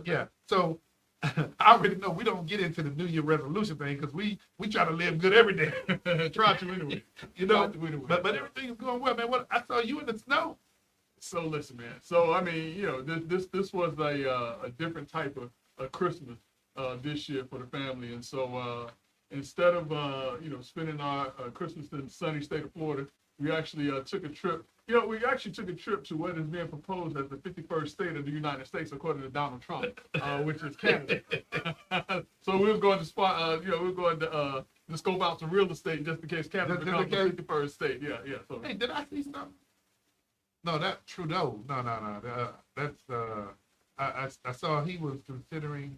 Yeah. So I already know we don't get into the New Year resolution thing because we try to live good every day. Try to anyway. You know, Try to anyway. but everything is going well, man. What I saw you in the snow. So listen, man. So I mean, this was a different type of Christmas this year for the family, and so instead of spending our Christmas in the sunny state of Florida, we actually took a trip. We actually took a trip to what is being proposed as the 51st state of the United States, according to Donald Trump, which is Canada. So we were going to to scope out some real estate just in case Canada becomes the 51st state. Yeah. So Hey, did I see something? No, that Trudeau. No. That's I saw he was considering.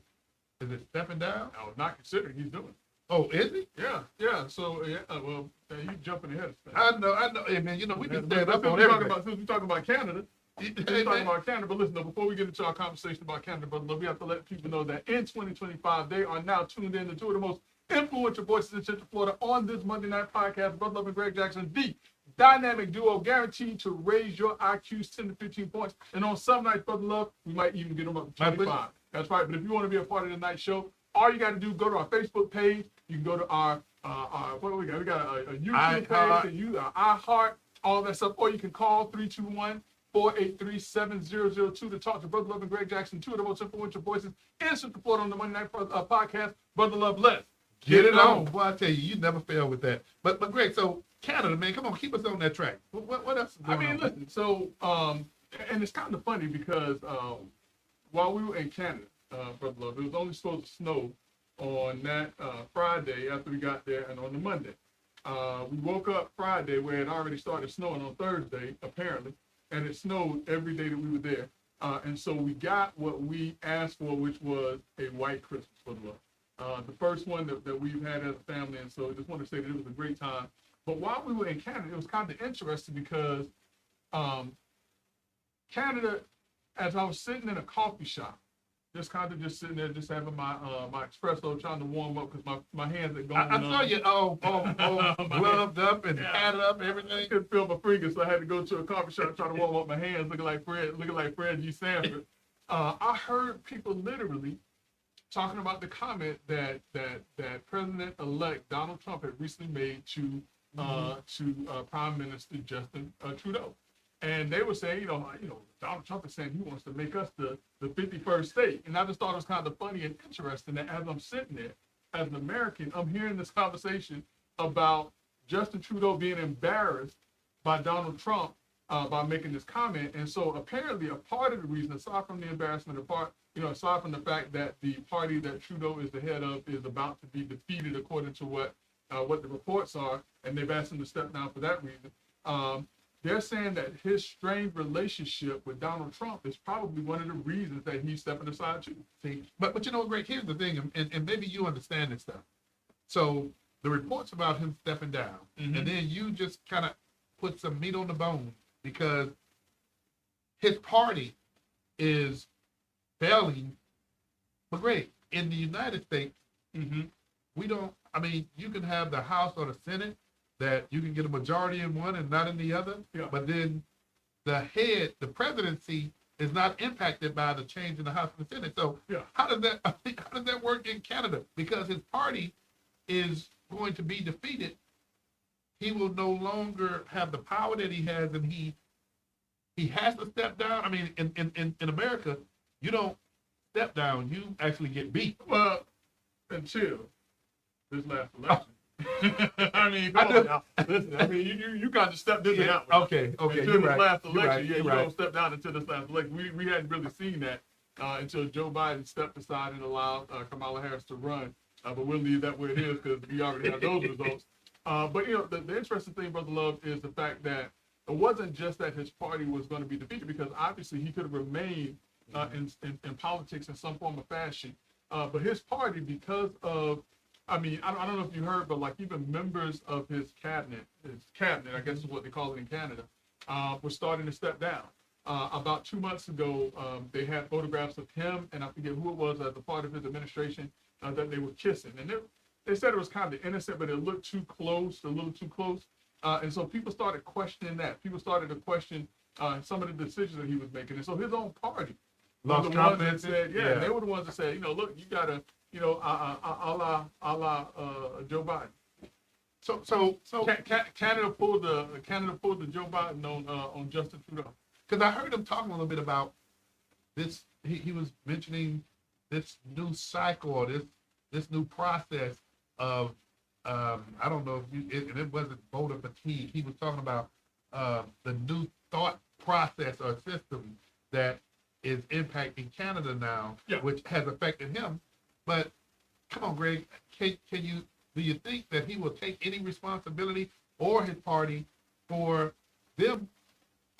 Is it stepping down? I was not considering he's doing. Oh, is he? Yeah. So well, you jumping ahead of stuff. I know. Hey, man, we can stand up on Since everything. we're talking about Canada, Hey, man. but listen, though, before we get into our conversation about Canada, brother, we have to let people know that in 2025, they are now tuned in to two of the most influential voices in Central Florida on this Monday Night Podcast, Brother Love and Greg Jackson, the dynamic duo guaranteed to raise your IQs 10 to 15 points. And on some nights, Brother Love, we might even get them up to 25. That's right. But if you want to be a part of the night show, all you got to do, go to our Facebook page. You can go to our what do we got? We got a YouTube page, iHeart, all that stuff. Or you can call 321-483-7002 to talk to Brother Love and Greg Jackson, two of the most influential voices in Central Florida on the Monday Night Podcast. Brother Love, let's Get it on. Boy, I tell you, you never fail with that. But Greg, so Canada, man, come on, keep us on that track. What else is going on? Listen, so, and it's kind of funny because while we were in Canada, Brother Love, it was only supposed to snow on that Friday after we got there and on the Monday. We woke up Friday where it already started snowing on Thursday, apparently, and it snowed every day that we were there. And so we got what we asked for, which was a white Christmas, Brother Love. The first one that we've had as a family, and so I just want to say that it was a great time. But while we were in Canada, it was kind of interesting because Canada, as I was sitting in a coffee shop, just sitting there, just having my my espresso, trying to warm up because my hands had gone. I saw you all gloved up and hatted up and everything. I couldn't feel my fingers, so I had to go to a coffee shop trying to warm up my hands, looking like Fred G. Sanford. I heard people literally talking about the comment that President-elect Donald Trump had recently made to Prime Minister Justin Trudeau, and they were saying, Donald Trump is saying he wants to make us the 51st state, and I just thought it was kind of funny and interesting that as I'm sitting there as an American, I'm hearing this conversation about Justin Trudeau being embarrassed by Donald Trump by making this comment, and so apparently a part of the reason, aside from the embarrassment, aside from the fact that the party that Trudeau is the head of is about to be defeated according to what the reports are, and they've asked him to step down for that reason. They're saying that his strained relationship with Donald Trump is probably one of the reasons that he's stepping aside too. See, but Greg, here's the thing, and maybe you understand this stuff. So the reports about him stepping down, and then you just kind of put some meat on the bone because his party is failing. But Greg, in the United States, we don't. I mean, you can have the House or the Senate that you can get a majority in one and not in the other. Yeah. But then the presidency, is not impacted by the change in the House and the Senate. So how does that work in Canada? Because his party is going to be defeated. He will no longer have the power that he has, and he has to step down. I mean, in America, you don't step down; you actually get beat. Well, until this last election. I mean, come on now. Listen, I mean, you kind of stepped in that one. Okay. Until You're this right. last election, You're right. you don't step down until this last election. We hadn't really seen that until Joe Biden stepped aside and allowed Kamala Harris to run. But we'll leave that where it is because we already have those results. But the interesting thing, Brother Love, is the fact that it wasn't just that his party was going to be defeated, because obviously he could have remained in politics in some form or fashion. But his party, because of, I mean, I don't know if you heard, but like even members of his cabinet, I guess is what they call it in Canada, were starting to step down. About 2 months ago, they had photographs of him, and I forget who it was as a part of his administration, that they were kissing. And they said it was kind of innocent, but it looked too close, a little too close. And so people started questioning that. People started to question some of the decisions that he was making. And so his own party Lost the ones that confidence. said, Yeah. they were the ones that said, look, you gotta, a la Joe Biden. So Canada pulled the Joe Biden on Justin Trudeau. because I heard him talking a little bit about this. He was mentioning this new cycle or this new process of I don't know if it wasn't voter fatigue. He was talking about the new thought process or system that is impacting Canada now, Yeah. which has affected him. But come on, Greg, do you think that he will take any responsibility or his party for them,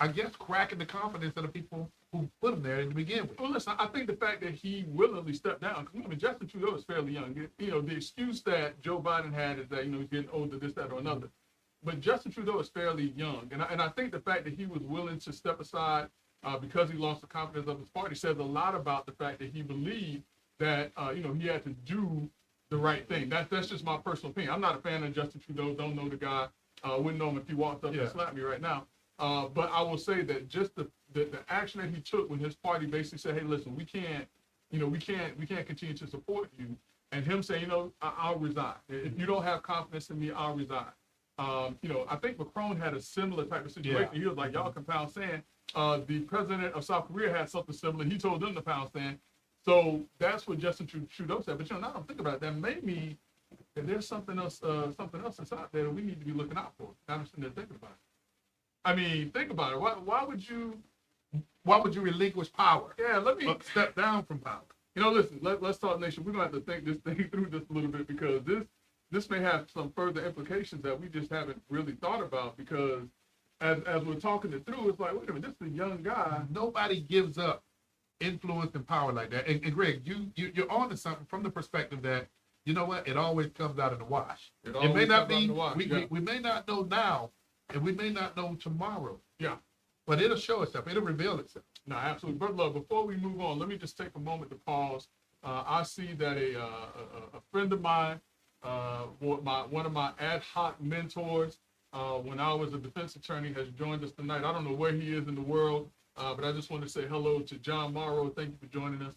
I guess, cracking the confidence of the people who put him there to begin with? Well, listen, I think the fact that he willingly stepped down, because Justin Trudeau is fairly young. The excuse that Joe Biden had is that, he's getting older, this, that, or another. But Justin Trudeau is fairly young. And I think the fact that he was willing to step aside because he lost the confidence of his party says a lot about the fact that he believed that, he had to do the right thing. That's just my personal opinion. I'm not a fan of Justin Trudeau. Don't know the guy. Wouldn't know him if he walked up and slapped me right now. But I will say that just the action that he took when his party basically said, "Hey, listen, we can't continue to support you," and him saying, "I'll resign. If you don't have confidence in me, I'll resign." I think Macron had a similar type of situation. Yeah. He was like, "Y'all can pound sand." The president of South Korea had something similar. He told them to pound sand. So that's what Justin Trudeau said. But now don't think about it. That may mean that there's something else that's out there that we need to be looking out for. I'm sitting there thinking about it. I mean, think about it. Why would you relinquish power? Yeah, let me step down from power. Listen, let's talk nation. We're gonna have to think this thing through just a little bit, because this may have some further implications that we just haven't really thought about, because as we're talking it through, it's like, wait a minute, this is a young guy. Nobody gives up influence and power like that. And Greg, you're on to something from the perspective that, you know what, it always comes out in the wash. It may not be, we may not know now, and we may not know tomorrow. Yeah. But it'll show itself. It'll reveal itself. No, absolutely. But look, before we move on, let me just take a moment to pause. I see that a friend of mine, one of my ad hoc mentors, when I was a defense attorney, has joined us tonight. I don't know where he is in the world, but I just want to say hello to John Morrow. Thank you for joining us.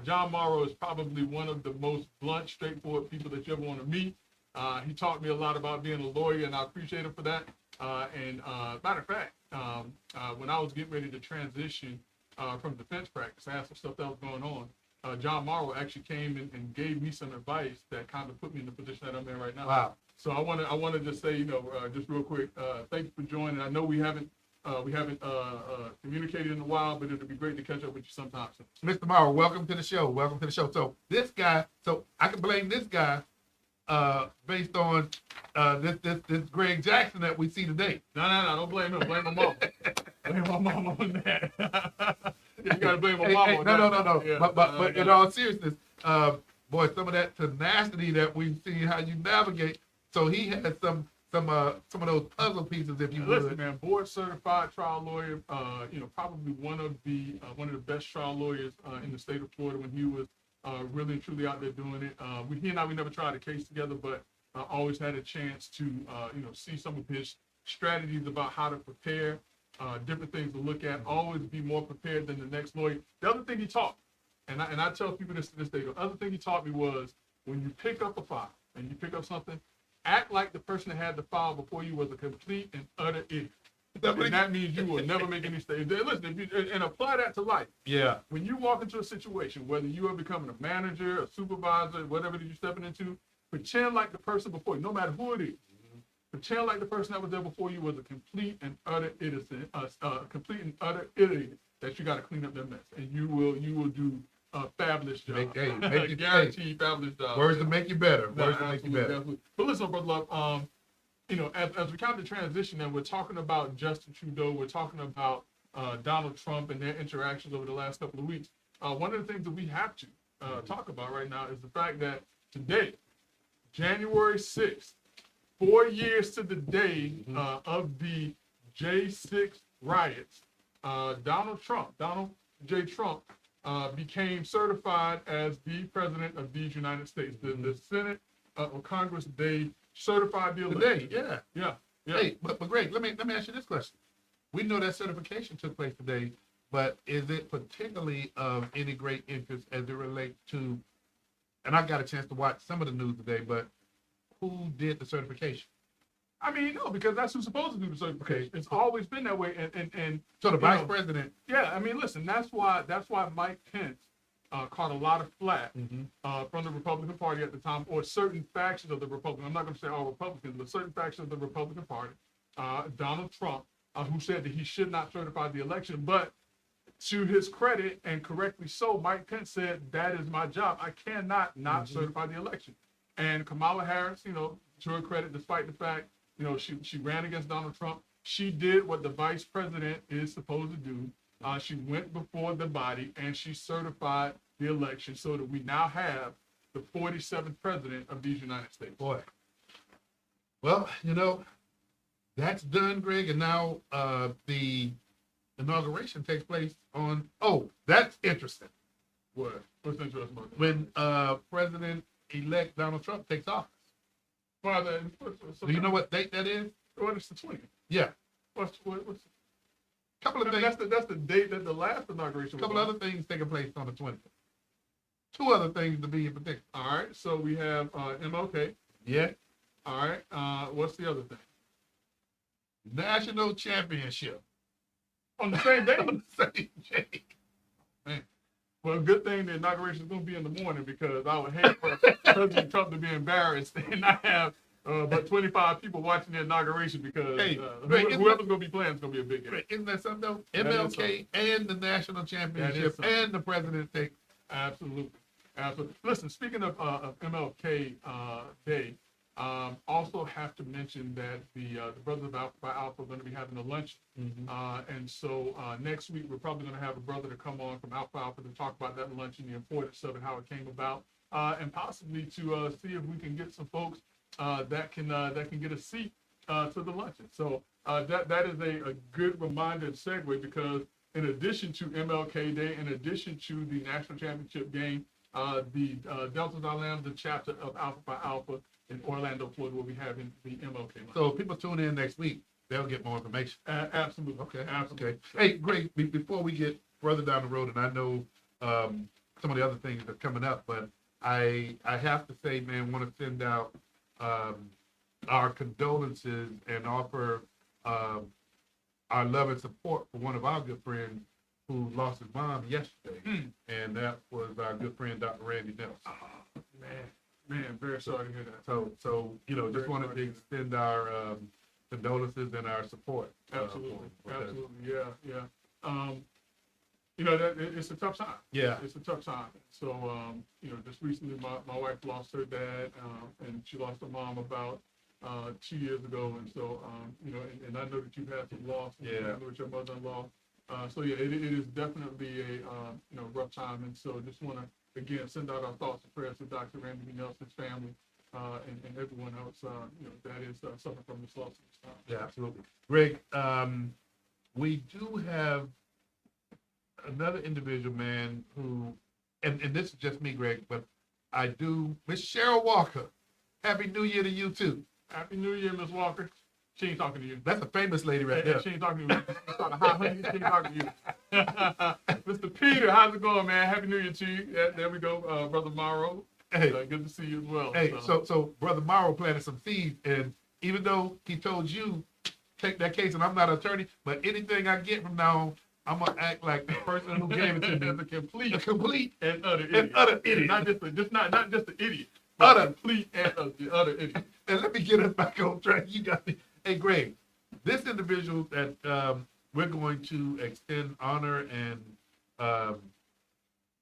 John Morrow is probably one of the most blunt, straightforward people that you ever want to meet. He taught me a lot about being a lawyer, and I appreciate him for that. Matter of fact, when I was getting ready to transition from defense practice, I had some stuff that was going on. John Morrow actually came and gave me some advice that kind of put me in the position that I'm in right now. Wow. So I want to just say, just real quick, thank you for joining. I know we haven't communicated in a while, but it'll be great to catch up with you sometime soon. Mr. Morrow, welcome to the show. Welcome to the show. So this guy, I can blame this guy based on this Greg Jackson that we see today. No, don't blame him. Blame my mama. Blame my mama on that. You gotta blame my mama on that. No. Yeah, but in all seriousness, boy, some of that tenacity that we've seen how you navigate. So he has some of those puzzle pieces, if you would. Listen, man, board certified trial lawyer. Probably one of the best trial lawyers in the state of Florida when he was really and truly out there doing it. He and I, we never tried a case together, but always had a chance to see some of his strategies about how to prepare, different things to look at. Always be more prepared than the next lawyer. The other thing he taught, and I tell people this to this day, the other thing he taught me was, when you pick up a file and you pick up something, act like the person that had the file before you was a complete and utter idiot. And that means you will never make any mistakes. Listen, and apply that to life. Yeah. When you walk into a situation, whether you are becoming a manager, a supervisor, whatever that you're stepping into, pretend like the person before you, no matter who it is. Pretend like the person that was there before you was a complete and utter idiot, that you got to clean up their mess, and you will do a fabulous job. Guaranteed fabulous job. Words to make you better. Words to make you better. Absolutely. But listen, Brother Love, as we kind of transition, and we're talking about Justin Trudeau, we're talking about Donald Trump and their interactions over the last couple of weeks. One of the things that we have to talk about right now is the fact that today, January 6th, 4 years to the day of the J6 riots, Donald J. Trump, became certified as the president of these United States. The Senate or Congress, they certified the election. Today, yeah. Hey, but Greg, let me ask you this question. We know that certification took place today, but is it particularly of any great interest as it relates to, and I got a chance to watch some of the news today, but who did the certification? I mean, no, because that's who's supposed to do the certification. Okay. It's always been that way. And So the you vice know, president. yeah, I mean, listen, that's why Mike Pence caught a lot of flack from the Republican Party at the time, or certain factions of the Republican. I'm not going to say all Republicans, but certain factions of the Republican Party. Donald Trump, who said that he should not certify the election, but to his credit, and correctly so, Mike Pence said, that is my job. I cannot not certify the election. And Kamala Harris, you know, to her credit, despite the fact, you know, she ran against Donald Trump, she did what the vice president is supposed to do. She went before the body and she certified the election so that we now have the 47th president of these United States. Boy. Well, you know, that's done, Greg, and now the inauguration takes place on, that's interesting. What? What's interesting about that? When President-elect Donald Trump takes office. Father, Do you know what date that is? What is the 20th? Yeah. What's Couple of I mean, things. that's the date that the last inauguration was. Couple on. other things taking place on the 20th. Two other things to be in particular. All right, so we have MLK. Yeah. All right, what's the other thing? National championship. On the same day? On the same day. Well, good thing the inauguration is going to be in the morning, because I would hate for President Trump to be embarrassed and not have but 25 people watching the inauguration, because whoever's going to be playing is going to be a big game. Isn't that something though? That is MLK and the national championship something. and the president takes. Absolutely. Absolutely. Listen, speaking of MLK Day, also have to mention that the Brothers of Alpha Phi Alpha are going to be having a lunch. And so next week, we're probably going to have a brother to come on from Alpha Alpha to talk about that luncheon, the importance of it, how it came about, and possibly to see if we can get some folks that can get a seat to the luncheon. So that is a good reminder and segue, because in addition to MLK Day, in addition to the national championship game, the Delta Psi Lambda chapter of Alpha Phi Alpha in Orlando, Florida, will be having the MLK lunch. So if people tune in next week, they'll get more information. Absolutely. Okay. Absolutely. Okay. Hey, Greg, before we get further down the road, and I know some of the other things that are coming up, but I have to say, man, want to send out our condolences and offer our love and support for one of our good friends who lost his mom yesterday, and that was our good friend, Dr. Randy Nelson. Oh, man, very sorry to hear that. So you know, just wanted to extend our condolences and our support. Absolutely, for that. absolutely, yeah. You know, it's a tough time. Yeah. It's a tough time. So, you know, just recently, my wife lost her dad, and she lost her mom about 2 years ago. And so, you know, and I know that you've had some loss. Yeah. I know that your mother-in-law. So yeah, it is definitely a you know, rough time. And so, just want to again send out our thoughts and prayers to Dr. Randy B. Nelson's family and everyone else, you know, that is suffering from this loss at this time. Yeah, absolutely. Greg, we do have another individual, man, who, and this is just me, Greg, but I do, Miss Cheryl Walker. Happy New Year to you too. Happy New Year, Miss Walker. She ain't talking to you. That's a famous lady right there. She ain't talking to you. She's talking high honey. She ain't talking to you. Mr. Peter, how's it going, man? Happy New Year to you. Yeah, there we go, Brother Morrow. Hey, Good to see you as well. hey, so Brother Morrow planted some seeds, and even though he told you take that case, and I'm not an attorney, but anything I get from now on, I'm gonna act like the person who gave it to me. As a complete and utter idiot. idiot. Not just an idiot. Utter. Complete and utter idiot. And let me get us back on track. You got me. Hey, Greg, this individual that we're going to extend honor and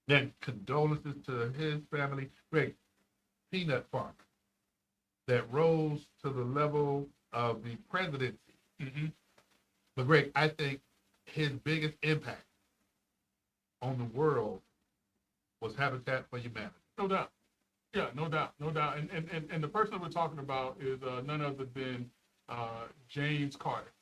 then condolences to his family. Greg, Peanut Farmer, that rose to the level of the presidency. But Greg, I think his biggest impact on the world was Habitat for Humanity. No doubt. Yeah, no doubt. And the person that we're talking about is none other than James Carter,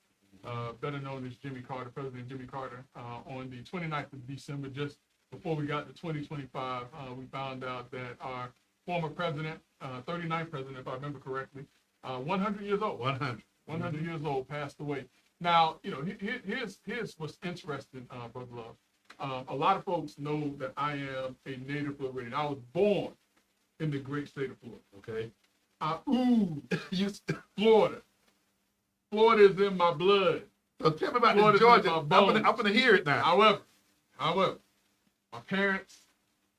better known as Jimmy Carter, President Jimmy Carter. On the 29th of December, just before we got to 2025, we found out that our former president, 39th president, if I remember correctly, 100 years old. 100. 100 years old, passed away. Now, here's what's interesting, Brother Love. A lot of folks know that I am a native Floridian. I was born in the great state of Florida. Okay. I ooze Florida. Florida is in my blood. So tell me about Florida's this in Georgia. my I'm bones. gonna hear it now. However, my parents,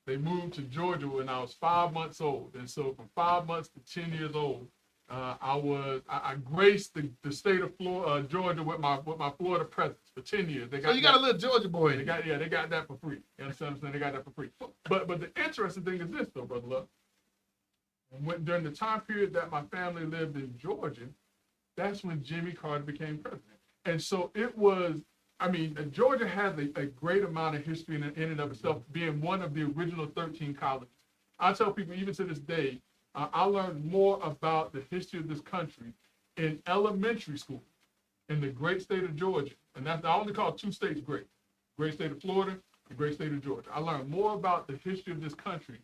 they moved to Georgia when I was 5 months old, and so from 5 months to 10 years old, I graced the state of Florida, Georgia with my Florida presence for 10 years. So you got a little Georgia boy in They you. got that for free. You understand what I'm saying? They got that for free. But the interesting thing is this though, Brother Love. During the time period that my family lived in Georgia, that's when Jimmy Carter became president. And so it was, Georgia has a great amount of history in and of itself, being one of the original 13 colonies. I tell people, even to this day, I learned more about the history of this country in elementary school in the great state of Georgia. And that's, I only call two states great. Great state of Florida, the great state of Georgia. I learned more about the history of this country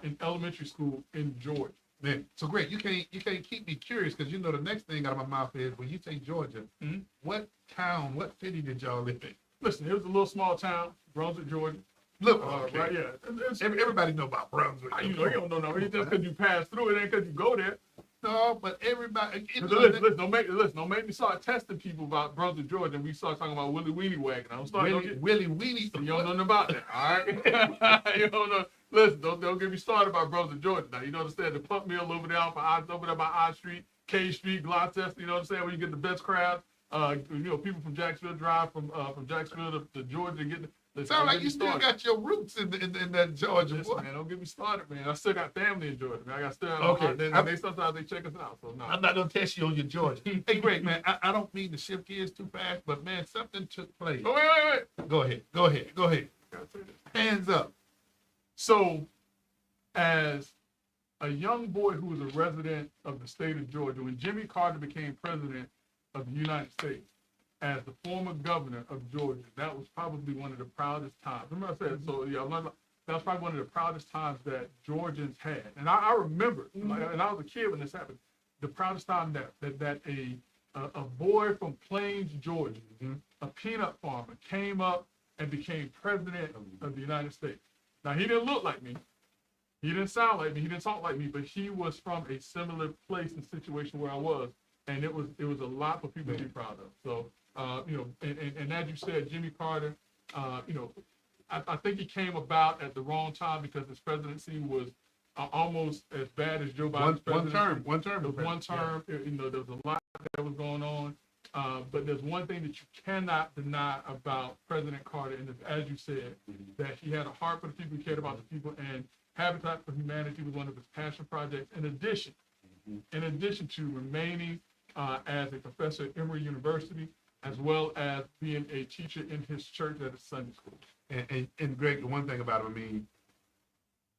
in elementary school in Georgia. Man, so great. You can't keep me curious because you know the next thing out of my mouth is when you say Georgia, what town, what city did y'all live in? Listen, it was a little small town, Brunswick, Georgia. Look, Right, yeah. Everybody know about Brunswick. You don't know. It's just because you pass through it, ain't because you go there. No, but everybody. Listen, don't make me start testing people about Brunswick, Georgia, and we start talking about Willie Weenie Wagon. Willie Weenie. You don't know nothing about that, all right? You don't know. Listen, don't get me started about Brunswick, Georgia. Now, you know what I'm saying? The Pump Mill over there over there by I Street, K Street, Gloucester, you know what I'm saying? Where you get the best crowd. People from Jacksonville drive from Jacksonville to Georgia getting. Sound like you still got your roots in that Georgia. Listen, man, don't get me started, man. I still got family in Georgia, man. I got still. Okay. They sometimes they check us out. So no. I'm not gonna test you on your Georgia. Hey, great man. I don't mean to shift gears too fast, but man, something took place. Oh, wait. Go ahead. Hands up. So, as a young boy who was a resident of the state of Georgia, when Jimmy Carter became president of the United States, as the former governor of Georgia, that was probably one of the proudest times. Remember I said, so yeah, that was probably one of the proudest times that Georgians had. And I remember, and I was a kid when this happened, the proudest time that a boy from Plains, Georgia, a peanut farmer, came up and became president of the United States. Now, he didn't look like me. He didn't sound like me. He didn't talk like me, but he was from a similar place and situation where I was. And it was a lot for people to be proud of. So, and as you said, Jimmy Carter, I think he came about at the wrong time because his presidency was almost as bad as Joe Biden's presidency. One term. There was one term. Yeah. There was a lot that was going on. But there's one thing that you cannot deny about President Carter, and as you said, that he had a heart for the people, he cared about the people, and Habitat for Humanity was one of his passion projects. In addition to remaining as a professor at Emory University, as well as being a teacher in his church at a Sunday school. And Greg, the one thing about him,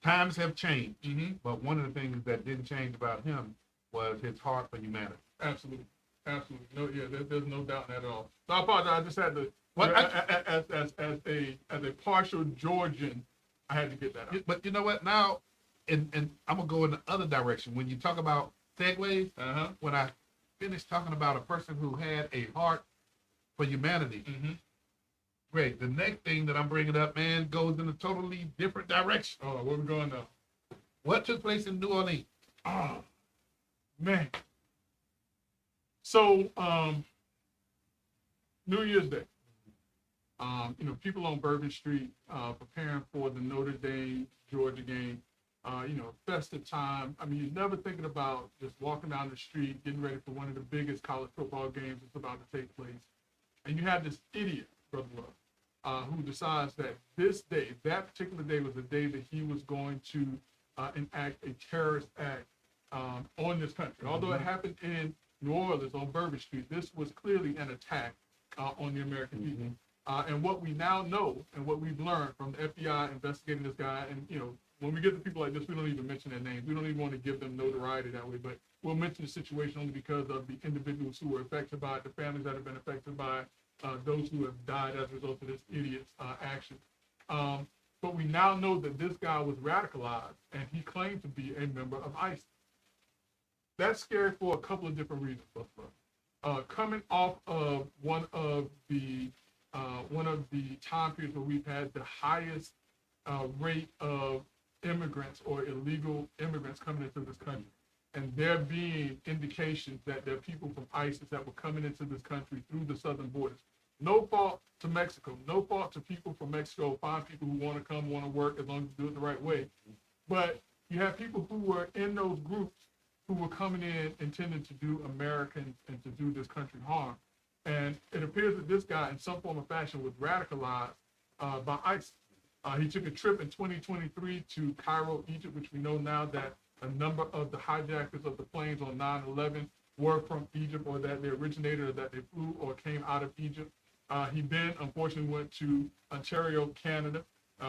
times have changed, but one of the things that didn't change about him was his heart for humanity. Absolutely. No, yeah, there's no doubt in that at all. So I apologize. I just had to, as a partial Georgian, I had to get that out. But you know what? Now, and I'm gonna go in the other direction. When you talk about segues, when I finished talking about a person who had a heart for humanity, great. The next thing that I'm bringing up, man, goes in a totally different direction. Oh, where we going now? What took place in New Orleans? Oh, man. So, New Year's Day, people on Bourbon Street preparing for the Notre Dame Georgia game, festive time. I mean, you're never thinking about just walking down the street, getting ready for one of the biggest college football games that's about to take place. And you have this idiot, Brother Love, who decides that this day, that particular day was the day that he was going to enact a terrorist act on this country. Although it happened in New Orleans on Bourbon Street, this was clearly an attack on the American people. And what we now know and what we've learned from the FBI investigating this guy, and when we get to people like this, we don't even mention their names. We don't even want to give them notoriety that way, but we'll mention the situation only because of the individuals who were affected by it, the families that have been affected by it, those who have died as a result of this idiot's action. But we now know that this guy was radicalized and he claimed to be a member of ISIS. That's scary for a couple of different reasons. coming off of one of the time periods where we've had the highest rate of immigrants or illegal immigrants coming into this country, and there being indications that there are people from ISIS that were coming into this country through the southern borders. No fault to Mexico, no fault to people from Mexico, find people who want to come, want to work, as long as you do it the right way. But you have people who were in those groups who were coming in intending to do Americans and to do this country harm. And it appears that this guy, in some form or fashion, was radicalized by ISIS. He took a trip in 2023 to Cairo, Egypt, which we know now that a number of the hijackers of the planes on 9/11 were from Egypt, or that they originated, or that they flew or came out of Egypt. He then, unfortunately, went to Ontario, Canada,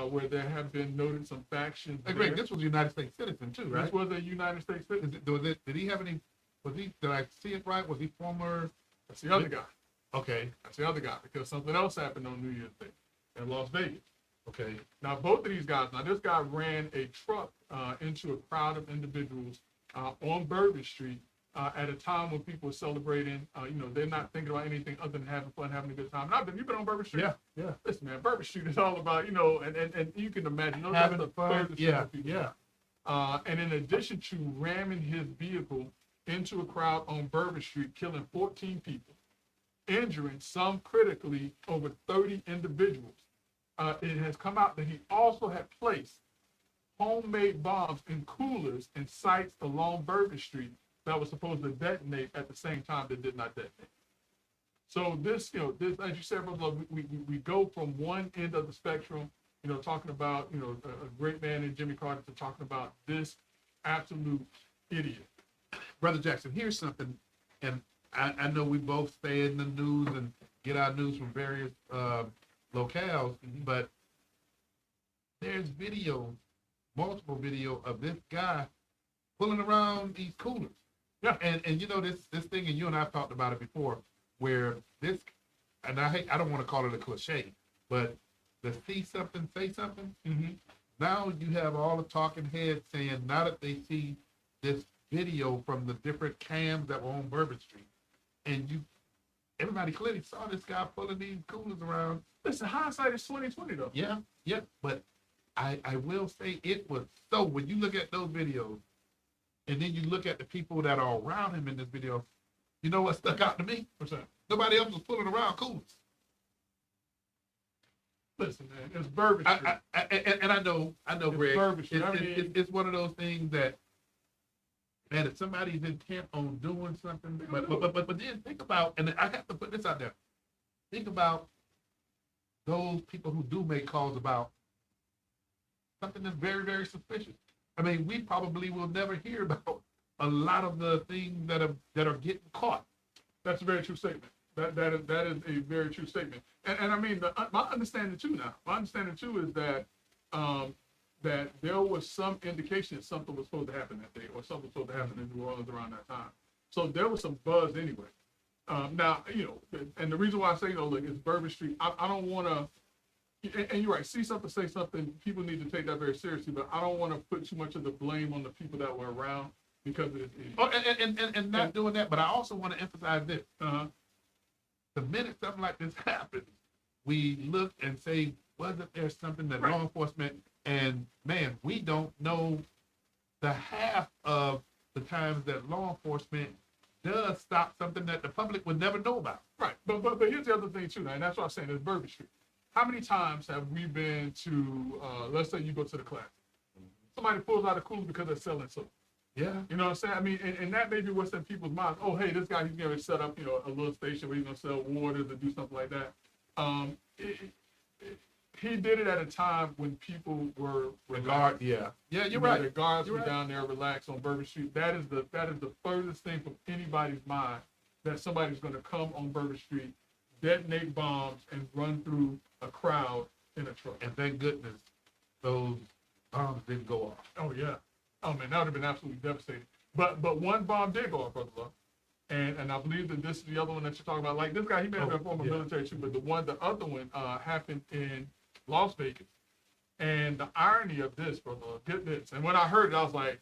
where there have been noted some factions. Hey, Greg, this was a United States citizen too, right? This was a United States citizen. Did he have any? Did I see it right? Was he former? That's the other guy. Okay. That's the other guy, because something else happened on New Year's Day in Las Vegas. Okay. Now, both of these guys, this guy ran a truck into a crowd of individuals on Bourbon Street at a time when people were celebrating. They're not thinking about anything other than having fun, having a good time. Now, you've been on Bourbon Street? Yeah. Listen, man, Bourbon Street is all about, and you can imagine. Having that's the fun. furthest Yeah. thing people do. And in addition to ramming his vehicle into a crowd on Bourbon Street, killing 14 people, injuring some critically over 30 individuals, it has come out that he also had placed homemade bombs in coolers and sites along Bourbon Street that was supposed to detonate at the same time that did not detonate. So this, as you said, brother, we go from one end of the spectrum, talking about, a great man in Jimmy Carter, to talking about this absolute idiot. Brother Jackson, here's something, and I know we both stay in the news and get our news from various locales, but there's multiple video of this guy pulling around these coolers. Yeah. And this thing, and you and I talked about it before, where this, and I don't want to call it a cliche, but the see something, say something. Mm-hmm. Now you have all the talking heads saying, now that they see this video from the different cams that were on Bourbon Street, and everybody clearly saw this guy pulling these coolers around. Listen, hindsight is 20/20 though. Yeah, but I will say it was so, when you look at those videos, and then you look at the people that are around him in this video, you know what stuck out to me? What's that? Nobody else was pulling around coolers. Listen, man, it's Bourbon Street. I know, It's Greg. Bourbon Street. It's one of those things that, man, if somebody's intent on doing something, but then think about, and I have to put this out there, think about those people who do make calls about something that's very, very suspicious. I mean, we probably will never hear about a lot of the things that are getting caught. That's a very true statement. That is a very true statement. And I mean, my understanding too is that that there was some indication that something was supposed to happen that day, or something was supposed to happen in New Orleans around that time. So there was some buzz anyway. Now, and the reason why I say, look, it's Bourbon Street. I don't want to, and you're right, see something, say something. People need to take that very seriously, but I don't want to put too much of the blame on the people that were around, because of this. Oh, and not doing that, but I also want to emphasize this. The minute something like this happens, we look and say, wasn't there something that law enforcement, and man, we don't know the half of the times that law enforcement does stop something that the public would never know about. Right, but here's the other thing too, and that's what I'm saying, is Bourbon Street. How many times have we been to, let's say you go to the class, somebody pulls out a cooler because they're selling soap. Yeah. You know what I'm saying? I mean, and that may be what's in people's minds. Oh, hey, this guy, he's going to set up, a little station where he's going to sell waters or do something like that. He did it at a time when people were relaxed. Yeah, you're right. The guards were down there relaxed on Bourbon Street. That is the furthest thing from anybody's mind, that somebody's going to come on Bourbon Street, detonate bombs, and run through a crowd in a truck. And thank goodness those bombs didn't go off. Oh yeah. Oh man, that would have been absolutely devastating. But one bomb did go off, Brother Love. And I believe that this is the other one that you're talking about. Like, this guy, he may have been former military too, but the other one happened in Las Vegas. And the irony of this, Brother Love, get this. And when I heard it, I was like,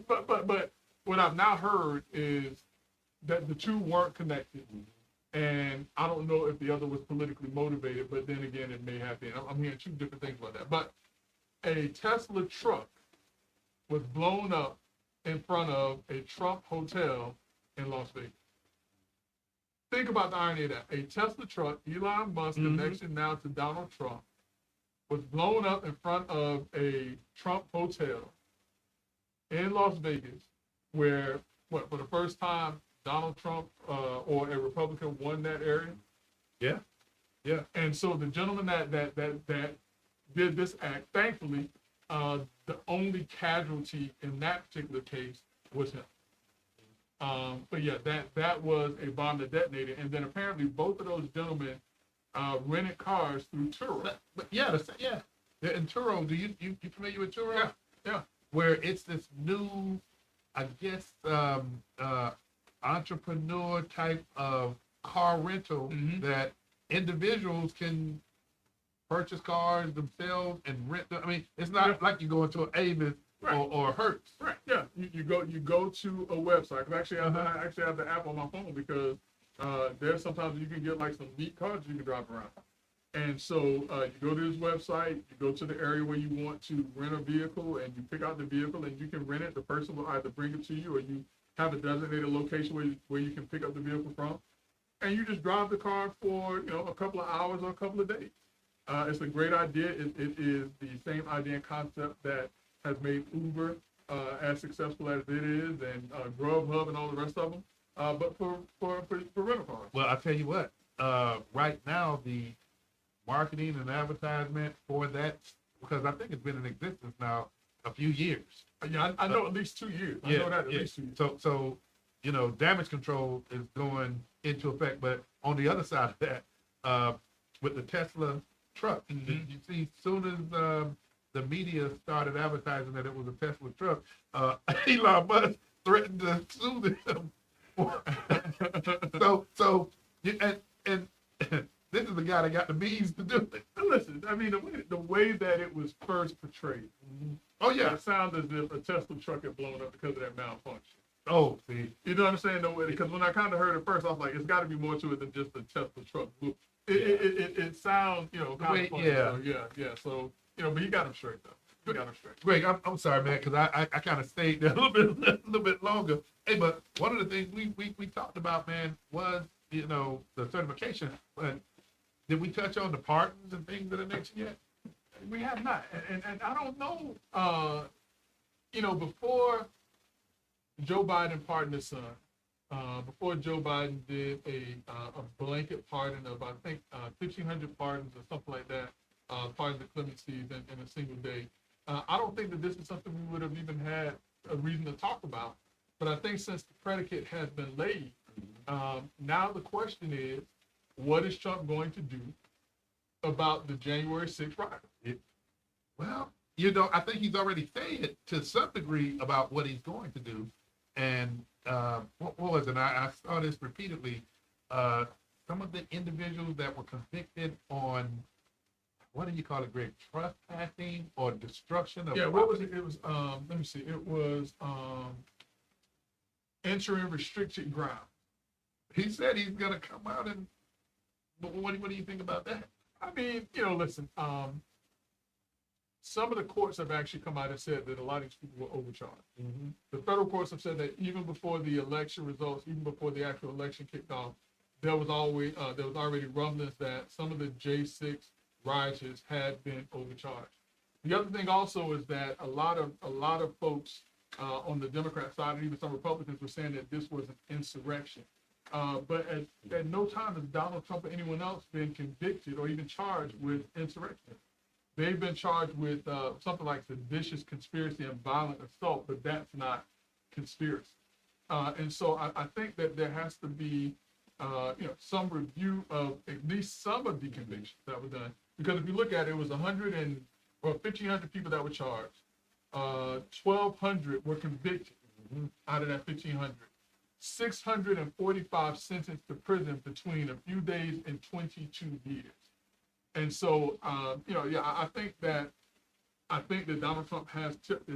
but what I've now heard is that the two weren't connected. And I don't know if the other was politically motivated, but then again, it may have been. I'm hearing two different things about that. But a Tesla truck was blown up in front of a Trump hotel in Las Vegas. Think about the irony of that. A Tesla truck, Elon Musk, connection now to Donald Trump, was blown up in front of a Trump hotel in Las Vegas, where, for the first time, Donald Trump or a Republican won that area. Yeah, yeah. And so the gentleman that did this act, thankfully, the only casualty in that particular case was him. But yeah, that was a bomb that detonated, and then apparently both of those gentlemen rented cars through Turo. But yeah, yeah. And Turo, you familiar with Turo? Yeah, yeah. Where it's this new, I guess, entrepreneur type of car rental that individuals can purchase cars themselves and rent them. I mean, it's not like you go into an Avis or Hertz. Right. Yeah. You go to a website. I actually have the app on my phone because there's sometimes you can get like some neat cars you can drive around. And so you go to this website, you go to the area where you want to rent a vehicle, and you pick out the vehicle, and you can rent it. The person will either bring it to you, or you have a designated location where you can pick up the vehicle from, and you just drive the car for a couple of hours or a couple of days. It's a great idea. It is the same idea and concept that has made Uber as successful as it is, and Grubhub and all the rest of them. But for rental cars. Well, I tell you what. Right now, the marketing and advertisement for that, because I think it's been in existence now a few years. Yeah, I know at least 2 years. I know that at least 2 years. So damage control is going into effect. But on the other side of that, with the Tesla truck, you see, soon as the media started advertising that it was a Tesla truck, Elon Musk threatened to sue them. so this is the guy that got the means to do it. Listen, I mean, the way that it was first portrayed. Oh yeah, it sounded as if a Tesla truck had blown up because of that malfunction. Oh, see, you know what I'm saying? Because when I kind of heard it first, I was like, it's got to be more to it than just a Tesla truck. It sounds, kind of funny. Yeah. So, yeah. So, but he got him straight though. He got him straight. Greg, I'm sorry, man, because I kind of stayed there a little bit longer. Hey, but one of the things we talked about, man, was the certification. But did we touch on the pardons and things of the nature yet? We have not, and I don't know. Before Joe Biden pardoned his son, before Joe Biden did a blanket pardon of I think 1,500 pardons or something like that, pardons of clemencies in a single day. I don't think that this is something we would have even had a reason to talk about. But I think since the predicate has been laid, now the question is, what is Trump going to do about the January 6th riot? Well, I think he's already said to some degree about what he's going to do. And what was it? I saw this repeatedly. Some of the individuals that were convicted on, what do you call it, Greg? Trespassing or destruction of property? What was it? It was, let me see. It was entering restricted ground. He said he's going to come out and, what do you think about that? I mean, listen, some of the courts have actually come out and said that a lot of these people were overcharged. The federal courts have said that even before the election results, even before the actual election kicked off, there was already rumblings that some of the J6 rioters had been overcharged. The other thing also is that a lot of folks on the Democrat side and even some Republicans were saying that this was an insurrection. But at no time has Donald Trump or anyone else been convicted or even charged with insurrection. They've been charged with something like seditious conspiracy and violent assault, but that's not conspiracy. And so I think that there has to be, some review of at least some of the convictions that were done. Because if you look at it, it was 1,500 people that were charged. 1,200 were convicted out of that 1,500. 645 sentenced to prison between a few days and 22 years. And so, I think that Donald Trump has tipped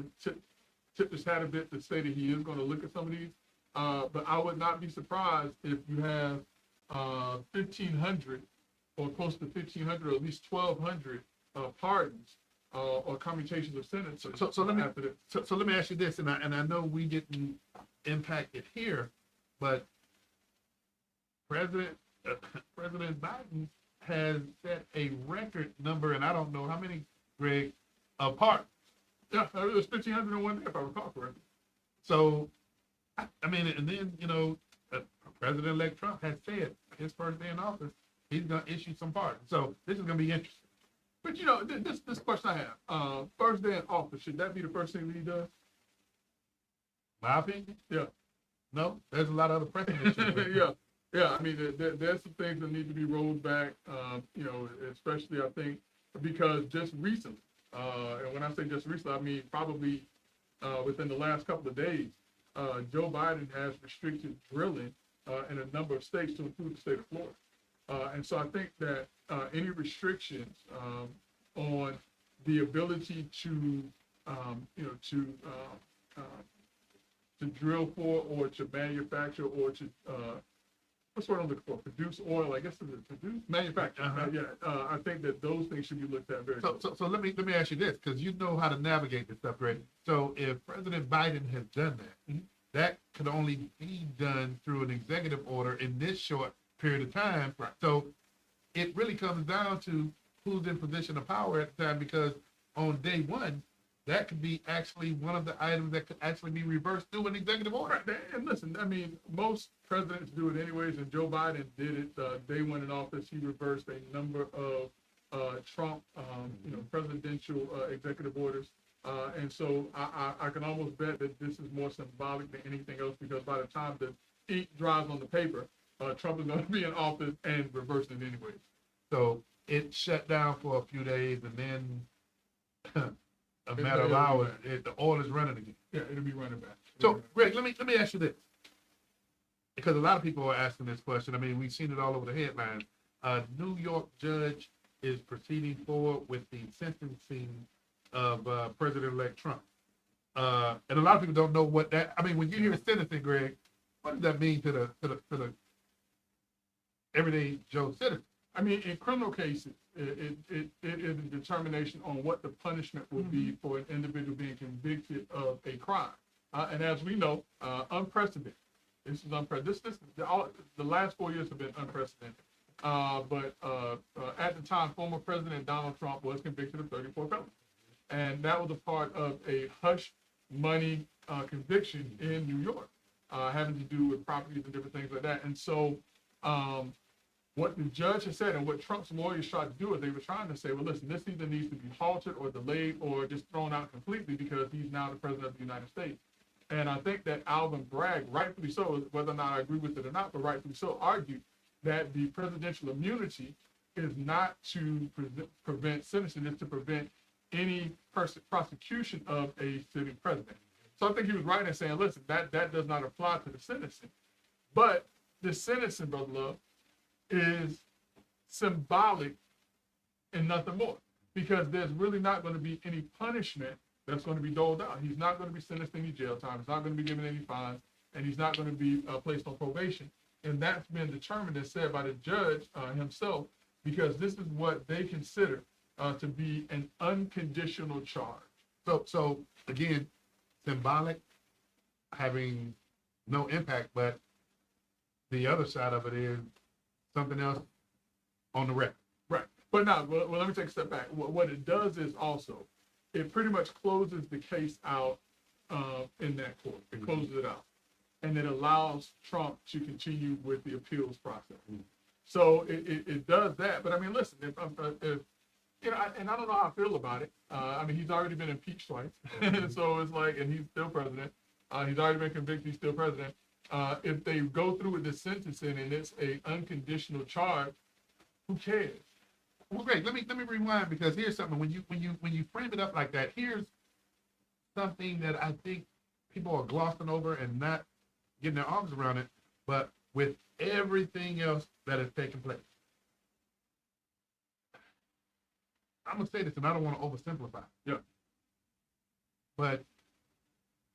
his hat a bit to say that he is going to look at some of these. But I would not be surprised if you have 1,500 or close to 1,500 or at least 1,200 pardons or commutations of sentences. So let me after this. so let me ask you this, and I know we didn't impact it here, but President President Biden has set a record number, and I don't know how many, Greg, of pardons. Yeah, it was 1,500 in one day, if I recall correctly. So, I mean, and then, President-elect Trump has said his first day in office, he's going to issue some pardons. So this is going to be interesting. But this question I have, first day in office, should that be the first thing that he does? My opinion? Yeah. No, there's a lot of other precedents. Yeah. I mean, there's some things that need to be rolled back, especially I think because just recently, and when I say just recently, I mean probably within the last couple of days, Joe Biden has restricted drilling in a number of states to include the state of Florida. And so I think that any restrictions on the ability to drill for or to manufacture or to what's what I'm looking for? Produce oil, I guess. Produce manufacture. I think that those things should be looked at very. So let me ask you this, because you know how to navigate this stuff, Greg. So if President Biden has done that, that could only be done through an executive order in this short period of time. Right. So it really comes down to who's in position of power at the time, because on day one, that could be actually one of the items that could actually be reversed through an executive order. Right. And listen, I mean, most presidents do it anyways, and Joe Biden did it day one in office. He reversed a number of Trump, presidential executive orders. And so I can almost bet that this is more symbolic than anything else, because by the time the ink dries on the paper, Trump is going to be in office and reversing it anyways. So it shut down for a few days, and then a matter of hours, the oil is running again. Yeah, it'll be running back. So, Greg, let me ask you this, because a lot of people are asking this question. I mean, we've seen it all over the headlines. A New York judge is proceeding forward with the sentencing of President-elect Trump. And a lot of people don't know what that. I mean, when you hear sentencing, Greg, what does that mean to the everyday Joe citizen? I mean, in criminal cases, it is a determination on what the punishment will be for an individual being convicted of a crime. And as we know, unprecedented. This is unprecedented. The last 4 years have been unprecedented. But at the time, former President Donald Trump was convicted of 34 felonies. And that was a part of a hush money conviction in New York, having to do with properties and different things like that. And so what the judge has said and what Trump's lawyers tried to do is they were trying to say, well, listen, this either needs to be halted or delayed or just thrown out completely because he's now the president of the United States. And I think that Alvin Bragg, rightfully so, whether or not I agree with it or not, but rightfully so, argued that the presidential immunity is not to prevent sentencing, it's to prevent any prosecution of a sitting president. So I think he was right in saying, listen, that does not apply to the sentencing. But the sentencing, Brother Love, is symbolic and nothing more, because there's really not going to be any punishment that's going to be doled out. He's not going to be sentenced to any jail time. He's not going to be given any fines, and he's not going to be placed on probation. And that's been determined and said by the judge himself, because this is what they consider to be an unconditional charge. So again, symbolic, having no impact, but the other side of it is something else on the record. Right. But now, well, let me take a step back. What it does is also, it pretty much closes the case out in that court. It closes it out. And it allows Trump to continue with the appeals process. So it does that. But I mean, listen, if and I don't know how I feel about it. I mean, he's already been impeached twice. So it's like, and he's still president. He's already been convicted. He's still president. If they go through with the sentencing and it's a unconditional charge, who cares? Well, great. Let me rewind, because here's something. When you frame it up like that, here's something that I think people are glossing over and not getting their arms around it. But with everything else that has taken place, I'm gonna say this, and I don't want to oversimplify. Yeah. But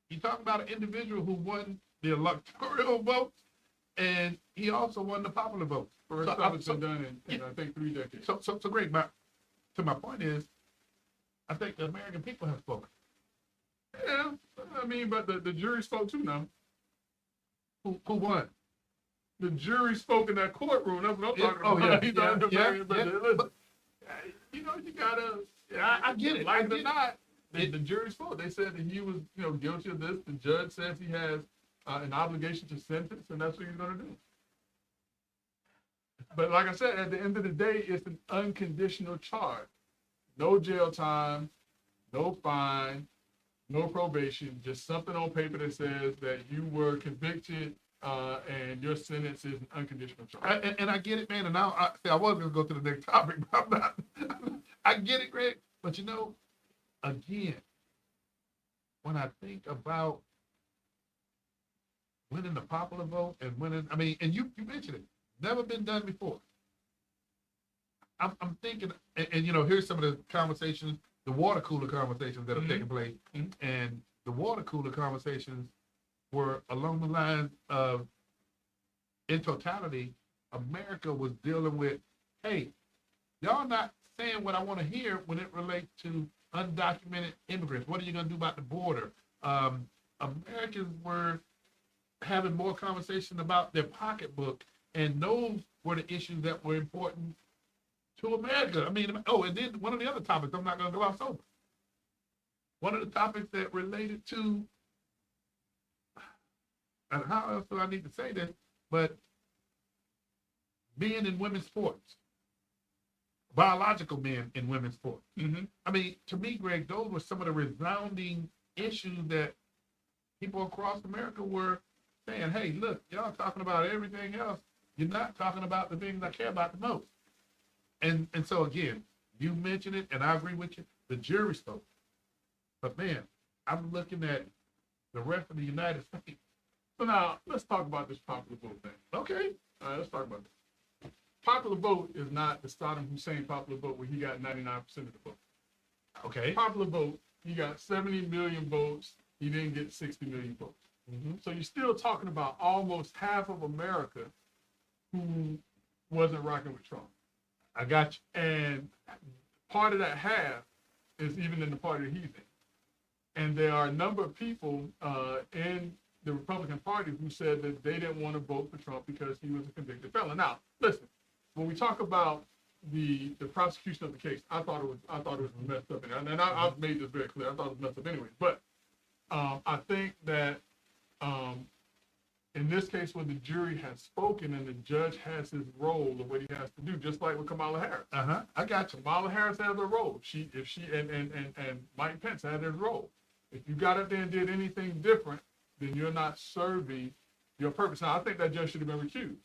you talk about an individual who won the electoral votes, and he also won the popular vote. First time it's been done in I think 3 decades. So great. My point is, I think the American people have spoken. Yeah, I mean, but the jury spoke too now. Who won? The jury spoke in that courtroom. That's what I'm Yeah, talking oh, about. yeah, He's not the yeah, American, but yeah, listen, but- you know, you gotta. I get it, I Like it get or it. not, the jury spoke. They said that he was, guilty of this. The judge says he has an obligation to sentence, and that's what he's gonna do. But like I said, at the end of the day, it's an unconditional charge. No jail time, no fine, no probation, just something on paper that says that you were convicted and your sentence is an unconditional charge. And I get it, man. And now I was going to go to the next topic, but I'm not. I get it, Greg. But again, when I think about winning the popular vote and winning, I mean, and you mentioned it, never been done before. I'm thinking, and here's some of the conversations, the water cooler conversations that have taken place, and the water cooler conversations were along the lines of, in totality, America was dealing with, hey, y'all not saying what I want to hear when it relates to undocumented immigrants. What are you going to do about the border? Americans were having more conversation about their pocketbook, and those were the issues that were important to America. I mean, and then one of the other topics, I'm not going to gloss over. One of the topics that related to, and how else do I need to say this, but being in women's sports, biological men in women's sports. Mm-hmm. I mean, to me, Greg, those were some of the resounding issues that people across America were saying, hey, look, y'all talking about everything else. You're not talking about the things I care about the most. And so, again, you mentioned it, and I agree with you, the jury spoke. But, man, I'm looking at the rest of the United States. So now, let's talk about this popular vote thing. Okay. All right, let's talk about this. Popular vote is not the Saddam Hussein popular vote where he got 99% of the vote. Okay. Popular vote, he got 70 million votes. He didn't get 60 million votes. Mm-hmm. So you're still talking about almost half of America who wasn't rocking with Trump. I got you. And part of that half is even in the party that he's in. And there are a number of people in the Republican Party who said that they didn't want to vote for Trump because he was a convicted felon. Now, listen, when we talk about the prosecution of the case, I thought it was messed up. And I've made this very clear. I thought it was messed up anyway. But I think that in this case, when the jury has spoken and the judge has his role of what he has to do, just like with Kamala Harris. I got you. Kamala Harris has a role. And Mike Pence had his role. If you got up there and did anything different, then you're not serving your purpose. Now, I think that judge should have been recused.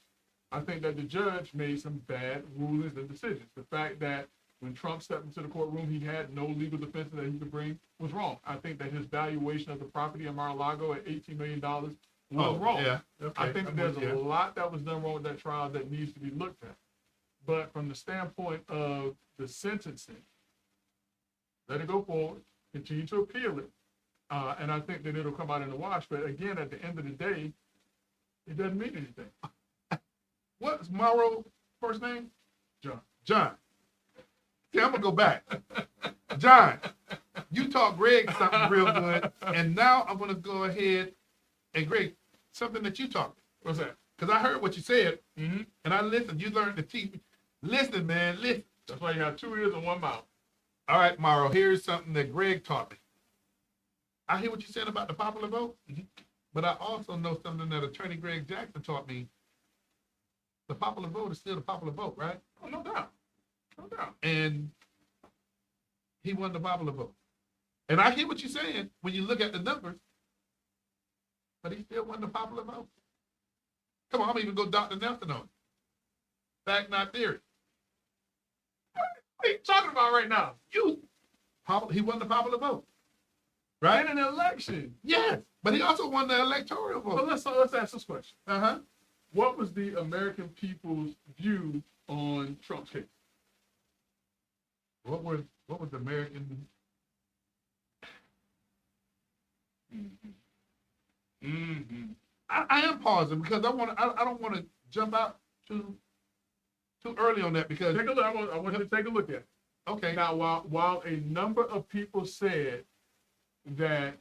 I think that the judge made some bad rulings and decisions. The fact that when Trump stepped into the courtroom, he had no legal defense that he could bring was wrong. I think that his valuation of the property in Mar-a-Lago at $18 million was wrong. Yeah. Okay. I think that there's a lot that was done wrong with that trial that needs to be looked at. But from the standpoint of the sentencing, let it go forward, continue to appeal it, and I think that it'll come out in the wash. But again, at the end of the day, it doesn't mean anything. What's Morrow's first name? John. John. See, I'm going to go back. John, you taught Greg something real good, and now I'm going to go ahead and, Greg, something that you taught me. What's that? Because I heard what you said, Mm-hmm. and I listened. You learned to teach me. Listen, man, listen. That's why you have 2 ears and 1 mouth. All right, Morrow, here's something that Greg taught me. I hear what you said about the popular vote, but I also know something that Attorney Greg Jackson taught me. The popular vote is still the popular vote, right? Oh, no doubt. No doubt. And he won the popular vote. And I hear what you're saying when you look at the numbers, but he still won the popular vote. Come on, I'm even go Dr. Nelson on it. Fact, not theory. What are you talking about right now? He won the popular vote, right? In an election. Yes, but he also won the electoral But vote. let's ask this question. Uh-huh. What was the American people's view on Trump's case? What was the American? Mm-hmm. Mm-hmm. I am pausing because I don't want to jump out too early on that because Take a look. I want you to take a look at it. okay. Now, while a number of people said that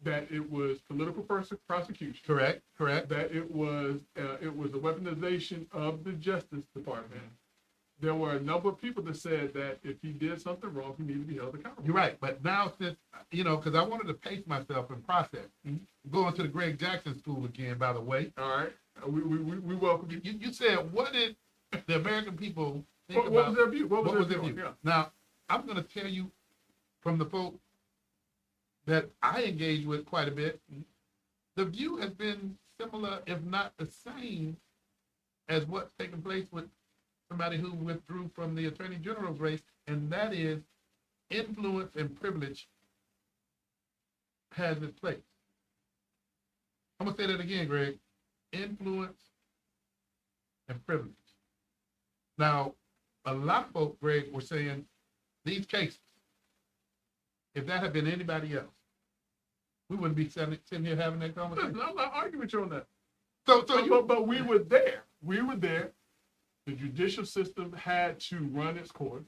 that it was political prosecution, Correct. that it was a weaponization of the Justice Department, there were a number of people that said that if he did something wrong, he needed to be held accountable. You're right. But now since, because I wanted to pace myself and process, going to the Greg Jackson School again, by the way. All right, we welcome you. You said, what did the American people think What about? was their view? What was their view? view? Yeah. Now, I'm going to tell you from the folks that I engage with quite a bit, the view has been similar, if not the same, as what's taking place with somebody who withdrew from the Attorney General's race, and that is influence and privilege has its place. I'm going to say that again, Greg. Influence and privilege. Now, a lot of folks, Greg, were saying these cases, if that had been anybody else, we wouldn't be sitting here having that conversation. Listen, I'm not arguing with you on that. But We were there. We were there. The judicial system had to run its course.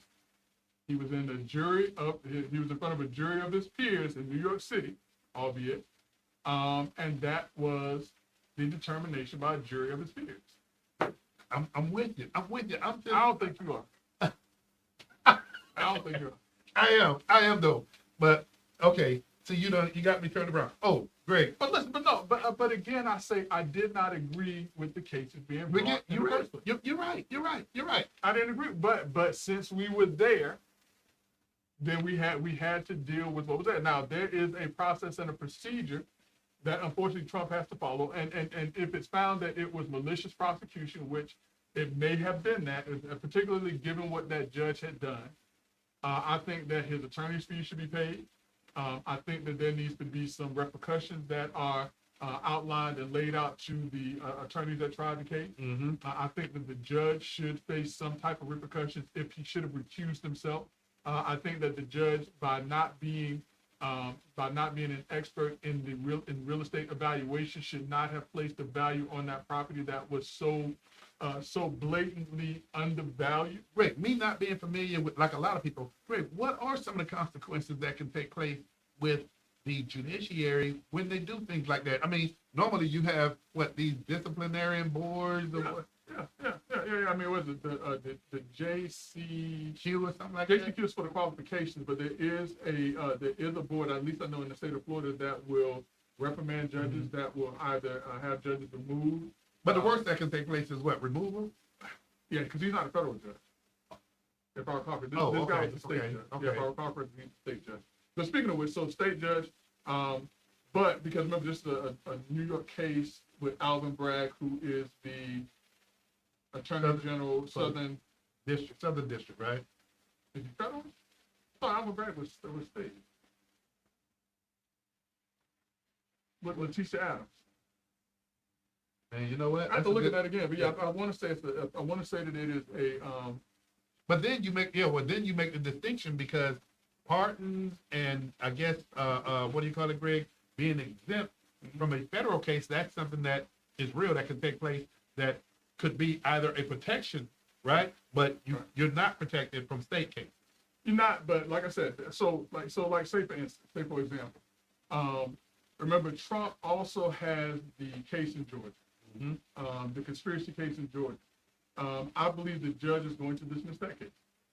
He was in he was in front of a jury of his peers in New York City, albeit, and that was the determination by a jury of his peers. I'm with you. I don't think you are. I don't think you are. I am though. But okay, so you got me turned around. Oh, Greg. But listen, but again, I say I did not agree with the cases being brought. You're right. You're right. I didn't agree, but since we were there, then we had to deal with what was there. Now there is a process and a procedure that unfortunately Trump has to follow, and if it's found that it was malicious prosecution, which it may have been that, particularly given what that judge had done, I think that his attorney's fees should be paid. I think that there needs to be some repercussions that are outlined and laid out to the attorneys that tried the case. Mm-hmm. I think that the judge should face some type of repercussions if he should have recused himself. I think that the judge, by not being an expert in real estate evaluation, should not have placed a value on that property that was so blatantly undervalued. Greg, me not being familiar with, like a lot of people, Greg, what are some of the consequences that can take place with the judiciary when they do things like that? I mean, normally you have these disciplinarian boards or what? Yeah. I mean, was it the JCQ or something like that? JCQ is for the qualifications, but there is a board, at least I know in the state of Florida, that will reprimand judges, that will either have judges removed. But the worst that can take place is what, removal? Yeah, because he's not a federal judge. If I recall correctly, this guy was a state judge. Okay. Yeah, if I recall correctly, he's a state judge. But speaking of which, so state judge, but because remember, this is a New York case with Alvin Bragg, who is the Attorney General, Southern District, right? Is he federal? No, Alvin Bragg was state. With Letitia Adams. And you know what? I have to look at that again, but yeah, I want to say that it is a. But then you make the distinction because pardons and I guess what do you call it, Greg? Being exempt from a federal case, that's something that is real that can take place. That could be either a protection, right? But you're not protected from state cases. You're not, but like I said, so say for example, remember Trump also has the case in Georgia. Mm-hmm. The conspiracy case in Georgia. I believe the judge is going to dismiss that case.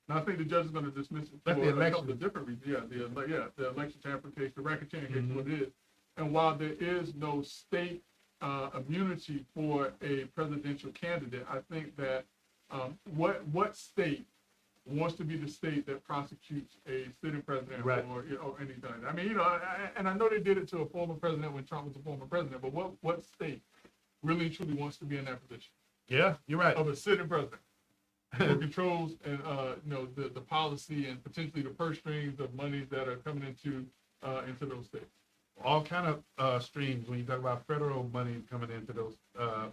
Now, I think the judge is going to dismiss it for a couple of different reasons. The election tampering case, the racketeering case, what it is. And while there is no state immunity for a presidential candidate, I think that what state wants to be the state that prosecutes a sitting president or anything like that? I mean, and I know they did it to a former president when Trump was a former president, but what state really truly wants to be in that position? Yeah, you're right. Of a sitting president who controls and the policy and potentially the purse strings of monies that are coming into those states. All kind of streams when you talk about federal money coming into those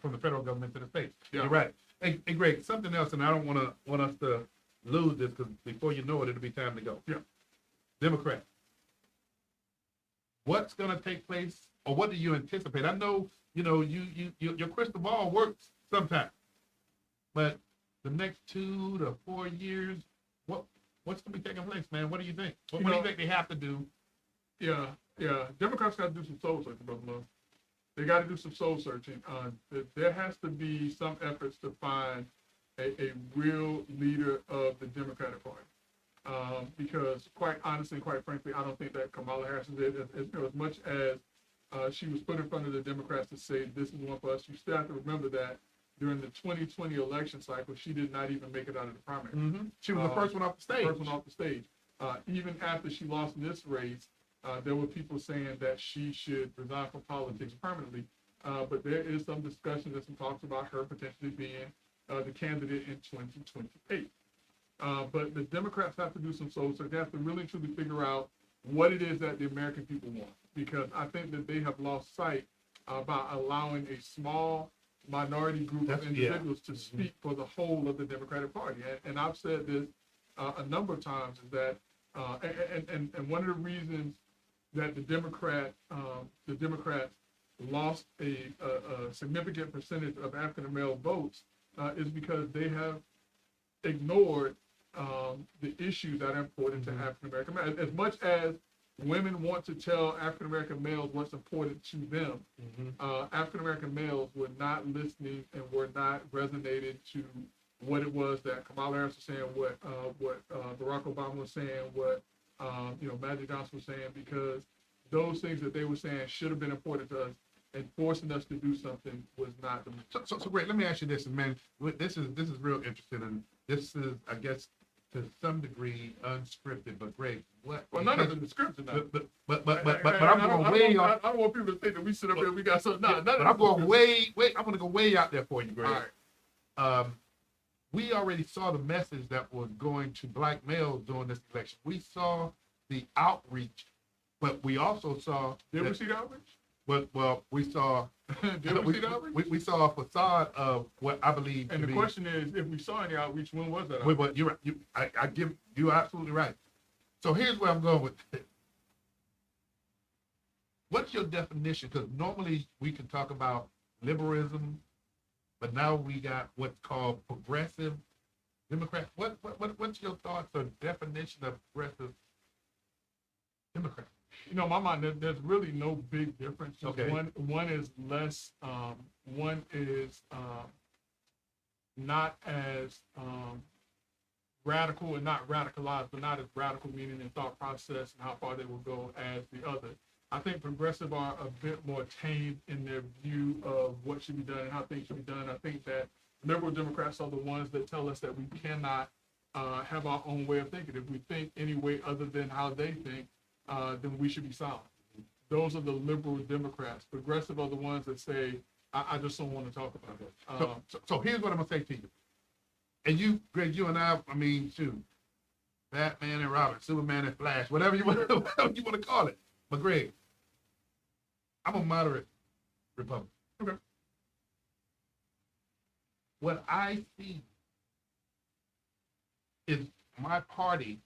from the federal government to the states. Yeah. You're right. Hey, Greg, something else, and I don't want us to lose this because before you know it, it'll be time to go. Yeah. Democrat. What's going to take place or what do you anticipate? I know, your crystal ball works sometimes, but the next 2 to 4 years, what's going to be taking place, man? What do you think? What do you think they have to do? Yeah. Democrats got to do some soul searching, Brother Love. They got to do some soul searching. There has to be some efforts to find a real leader of the Democratic Party. Because quite honestly, quite frankly, I don't think that Kamala Harris is it. As much as she was put in front of the Democrats to say, this is one for us, you still have to remember that during the 2020 election cycle, she did not even make it out of the primary. Mm-hmm. She was the first one off the stage. First one off the stage. Even after she lost this race, there were people saying that she should resign from politics permanently. But there is some discussion and some talks about her potentially being the candidate in 2028. But the Democrats have to do some soul search. They have to really truly figure out what it is that the American people want. Because I think that they have lost sight about allowing a small minority group of individuals to speak for the whole of the Democratic Party. And I've said this a number of times, is that, and one of the reasons that the Democrats lost a significant percentage of African American votes is because they have ignored the issues that are important to African American males. As much as women want to tell African American males what's important to them, African American males were not listening and were not resonated to what it was that Kamala Harris was saying, what Barack Obama was saying, what Magic Johnson was saying, because those things that they were saying should have been important to us, and forcing us to do something was not. So great. Let me ask you this, and man, this is real interesting, and this is, I guess, to some degree unscripted, but great. Well, none of it is scripted now. But I'm going way off. I don't want people to think that we sit up here and we got something. No, but I'm going way. I'm going to go way out there for you, Greg. All right. We already saw the message that was going to black males during this election. We saw the outreach, but we also saw. Did we see the outreach? Well, we saw. Did we see the outreach? We saw a facade of what I believe. And the question is, if we saw any outreach, when was that outreach? But you're right. I give you absolutely right. So here's where I'm going with it. What's your definition? Because normally we can talk about liberalism, but now we got what's called progressive Democrats. What's your thoughts or definition of progressive Democrat? My mind, there's really no big difference. Okay. One is less. One is not as radical and not radicalized, but not as radical, meaning in thought process and how far they will go as the other. I think progressive are a bit more tame in their view of what should be done and how things should be done. I think that liberal Democrats are the ones that tell us that we cannot have our own way of thinking. If we think any way other than how they think, then we should be silent. Those are the liberal Democrats. Progressive are the ones that say, I just don't want to talk about it. So here's what I'm going to say to you. And you, Greg, you and I mean, shoot, Batman and Robin, Superman and Flash, whatever you want to call it. But Greg, I'm a moderate Republican. Okay. What I see is my party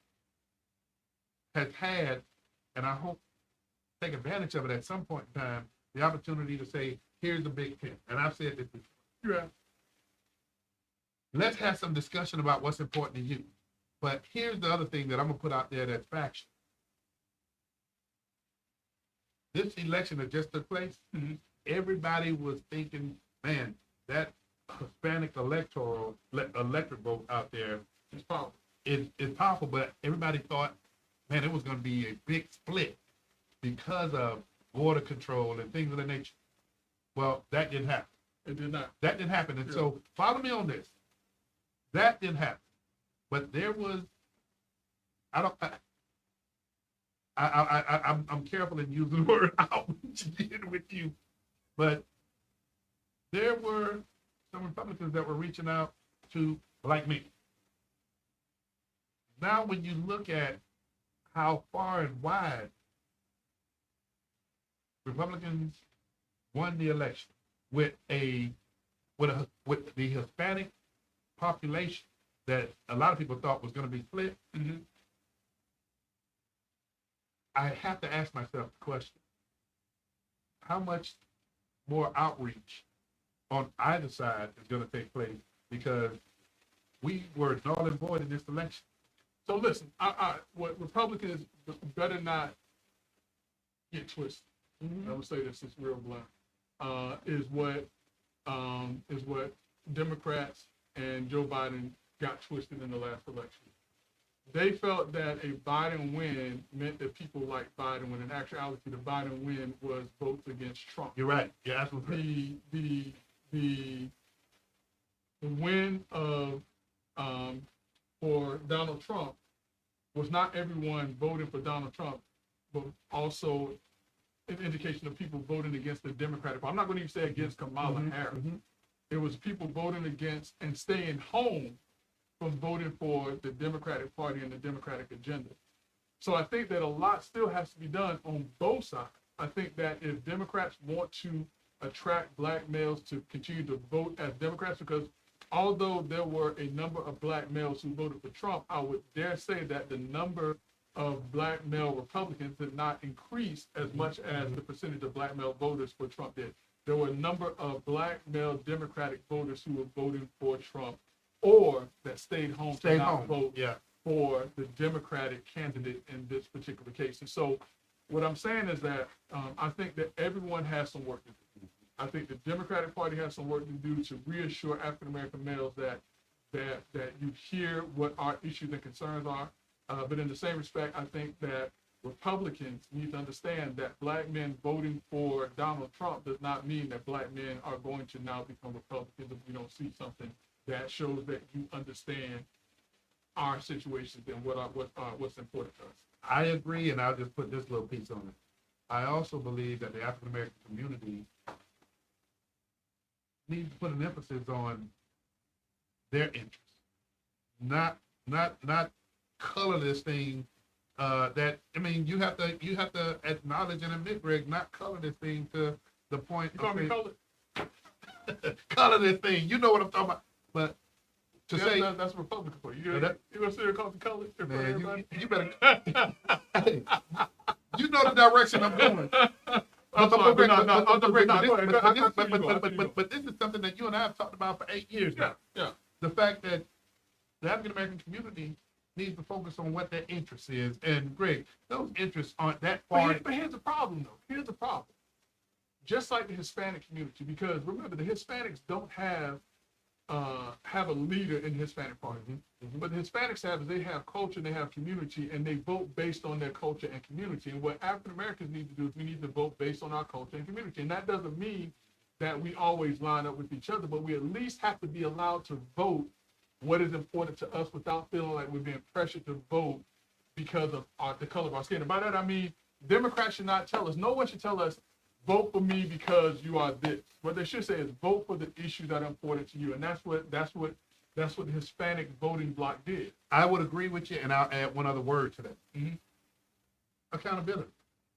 has had, and I hope take advantage of it at some point in time, the opportunity to say, here's the big picture. And I've said this before. Yeah. Let's have some discussion about what's important to you. But here's the other thing that I'm going to put out there that's faction. This election that just took place, everybody was thinking, man, that Hispanic electric vote out there is powerful. Is powerful, but everybody thought, man, it was going to be a big split because of border control and things of that nature. Well, that didn't happen. It did not. That didn't happen. And so follow me on this. That didn't happen. But there was, I'm careful in using the word outreach again with you, but there were some Republicans that were reaching out to like me. Now, when you look at how far and wide Republicans won the election with the Hispanic population that a lot of people thought was going to be split, I have to ask myself the question, how much more outreach on either side is going to take place, because we were null and void in this election. So listen, what Republicans better not get twisted. I would say this is real blunt. Is what Democrats and Joe Biden got twisted in the last election. They felt that a Biden win meant that people liked Biden, when in actuality the Biden win was votes against Trump. You're right. Yeah, absolutely. The win of for Donald Trump was not everyone voting for Donald Trump, but also an indication of people voting against the Democratic Party. I'm not going to even say against Kamala Harris. It was people voting against and staying home from voting for the Democratic Party and the Democratic agenda. So I think that a lot still has to be done on both sides. I think that if Democrats want to attract black males to continue to vote as Democrats, because although there were a number of black males who voted for Trump, I would dare say that the number of black male Republicans did not increase as much as the percentage of black male voters for Trump did. There were a number of black male Democratic voters who were voting for Trump, or that stayed home to not vote for the Democratic candidate in this particular case. And so what I'm saying is that I think that everyone has some work to do. I think the Democratic Party has some work to do to reassure African-American males that you hear what our issues and concerns are. But in the same respect, I think that Republicans need to understand that black men voting for Donald Trump does not mean that black men are going to now become Republicans if we don't see something that shows that you understand our situations and what's important to us. I agree, and I'll just put this little piece on it. I also believe that the African American community needs to put an emphasis on their interests, not color this thing. That, I mean, you have to acknowledge and admit, Greg, not color this thing to the point. You call me colored? Color this thing. You know what I'm talking about. But to say that's Republican for you. You gonna sit there and call me colored? Man, you better. Hey, you know the direction I'm going. But this is something that you and I have talked about for 8 years now. Yeah. The fact that the African American community needs to focus on what their interest is. And Greg, those interests aren't that far. But here's the problem, though. Here's the problem. Just like the Hispanic community, because remember, the Hispanics don't have a leader in the Hispanic Party. But the Hispanics they have culture, and they have community, and they vote based on their culture and community. And what African Americans need to do is we need to vote based on our culture and community. And that doesn't mean that we always line up with each other, but we at least have to be allowed to vote what is important to us without feeling like we're being pressured to vote because of the color of our skin. And by that I mean Democrats should not tell us, no one should tell us, vote for me because you are this. What they should say is vote for the issues that are important to you. And that's what the Hispanic voting bloc did. I would agree with you, and I'll add one other word to that. Accountability.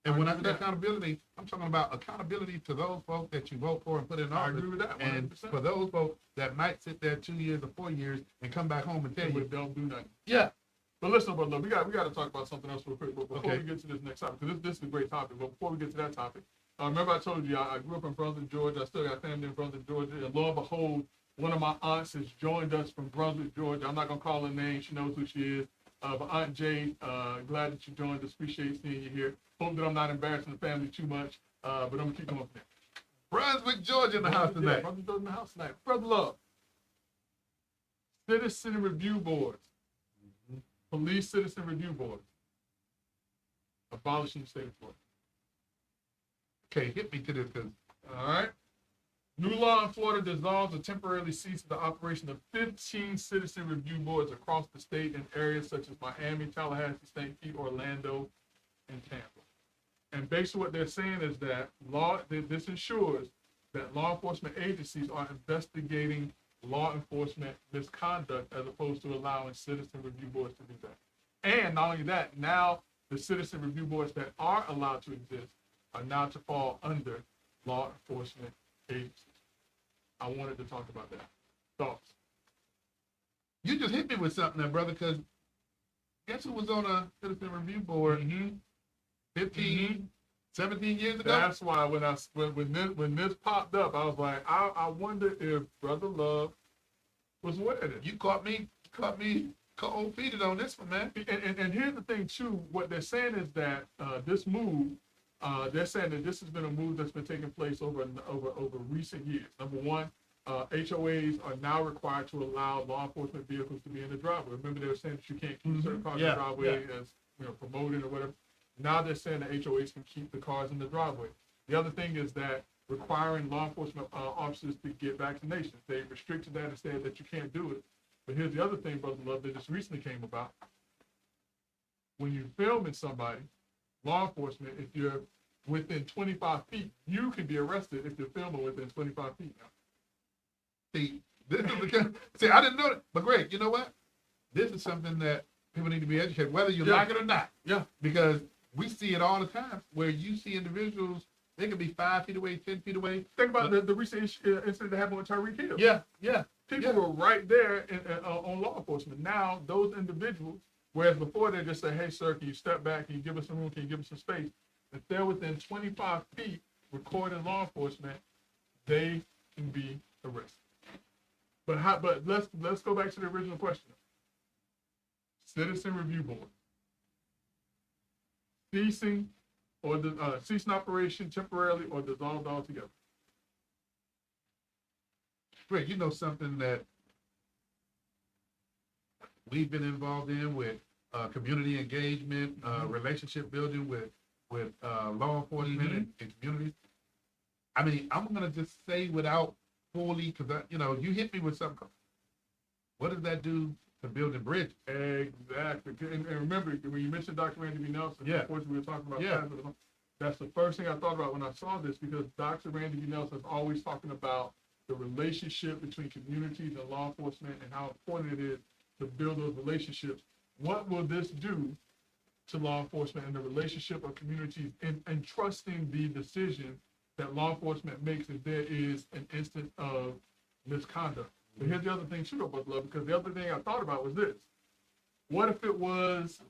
And when I say accountability, I'm talking about accountability to those folks that you vote for and put in office. I agree with that 100%. And for those folks that might sit there 2 years or 4 years and come back home and tell you don't do nothing. Yeah. But listen, brother, we got to talk about something else real quick. But before we get to this next topic, because this is a great topic. But before we get to that topic, remember I told you I grew up in Brunswick, Georgia. I still got family in Brunswick, Georgia. And lo and behold, one of my aunts has joined us from Brunswick, Georgia. I'm not gonna call her name; she knows who she is. But Aunt Jade, glad that you joined us. Appreciate seeing you here. Hope that I'm not embarrassing the family too much. But I'm gonna keep going from there. Brunswick, Georgia in the house tonight. Brunswick, Georgia in the house tonight. Brother Love. Citizen review boards. Police citizen review boards. Abolishing the state of Florida. Okay, hit me to this, because all right. New law in Florida dissolves or temporarily ceases the operation of 15 citizen review boards across the state in areas such as Miami, Tallahassee, St. Pete, Orlando, and Tampa. And basically what they're saying is that this ensures that law enforcement agencies are investigating law enforcement misconduct as opposed to allowing citizen review boards to do that. And not only that, now the citizen review boards that are allowed to exist are now to fall under law enforcement agencies. I wanted to talk about that. Thoughts? You just hit me with something there, brother, because guess who was on a citizen review board? 15 17 years ago. That's why when this popped up, I was like, I wonder if Brother Love was aware of this. You caught me cold-feeted on this one, man. And here's the thing too. What they're saying is that this move, they're saying that this has been a move that's been taking place over recent years. Number one, HOAs are now required to allow law enforcement vehicles to be in the driveway. Remember, they were saying that you can't keep certain cars in the driveway as promoted or whatever. Now they're saying that HOAs can keep the cars in the driveway. The other thing is that requiring law enforcement officers to get vaccinations. They restricted that and said that you can't do it. But here's the other thing, Brother Love, that just recently came about. When you're filming somebody, law enforcement, if you're within 25 feet, you can be arrested if you're filming within 25 feet now. See, this is I didn't know that. But Greg, you know what? This is something that people need to be educated, whether you like it or not. Yeah. Because we see it all the time where you see individuals, they can be 5 feet away, 10 feet away. Think about the recent incident that happened with Tyreek Hill. Yeah. People were right there on law enforcement. Now, those individuals, whereas before they just say, hey, sir, can you step back? Can you give us some room? Can you give us some space? If they're within 25 feet recording law enforcement, they can be arrested. But let's go back to the original question. Citizen Review Board. Ceasing operation temporarily or dissolved altogether. Greg, you know something that we've been involved in with community engagement, relationship building with law enforcement and communities. I mean, I'm gonna just say without fully, because you hit me with something. What does that do to building bridges? Exactly. And remember, when you mentioned Dr. Randy B. Nelson, unfortunately, we were talking about that. That's the first thing I thought about when I saw this, because Dr. Randy B. Nelson is always talking about the relationship between communities and law enforcement and how important it is to build those relationships. What will this do to law enforcement and the relationship of communities and trusting the decision that law enforcement makes if there is an instance of misconduct? But here's the other thing too about love, because the other thing I thought about was this. What if it was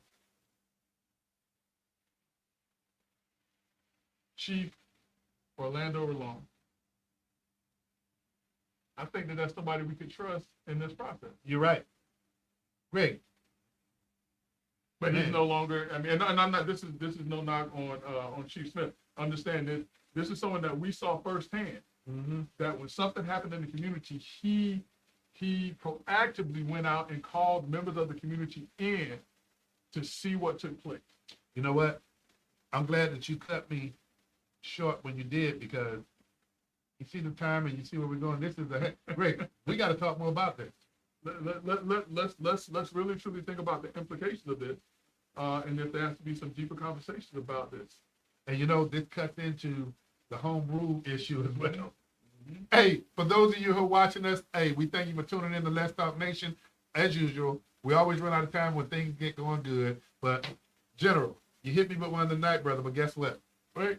Chief Orlando Rolon? I think that that's somebody we could trust in this process. You're right. Greg. But he's no longer, I mean, and I'm not, this is no knock on Chief Smith. Understand that this is someone that we saw firsthand, that when something happened in the community, he proactively went out and called members of the community in to see what took place. You know what? I'm glad that you cut me short when you did, because you see the time and you see where we're going. This is great. We got to talk more about this. Let's really truly think about the implications of this, and if there has to be some deeper conversations about this. And this cuts into the home rule issue as well. Hey, for those of you who are watching us, hey, we thank you for tuning in to Let's Talk Nation. As usual, we always run out of time when things get going good. But General, you hit me with one tonight, brother. But guess what? Wait,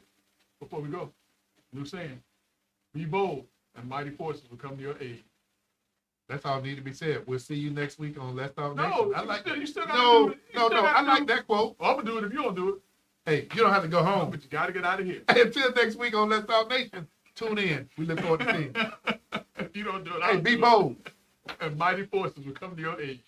before we go, new saying: be bold, and mighty forces will come to your aid. That's all need to be said. We'll see you next week on Let's Talk No, Nation. I like you still no, do it. no. I like that quote. Well, I'm gonna do it if you don't do it. Hey, you don't have to go home, but you gotta get out of here. Hey, until next week on Let's Talk Nation, tune in. We look forward to seeing you. If you don't do it, hey, be bold. And mighty forces will come to your aid.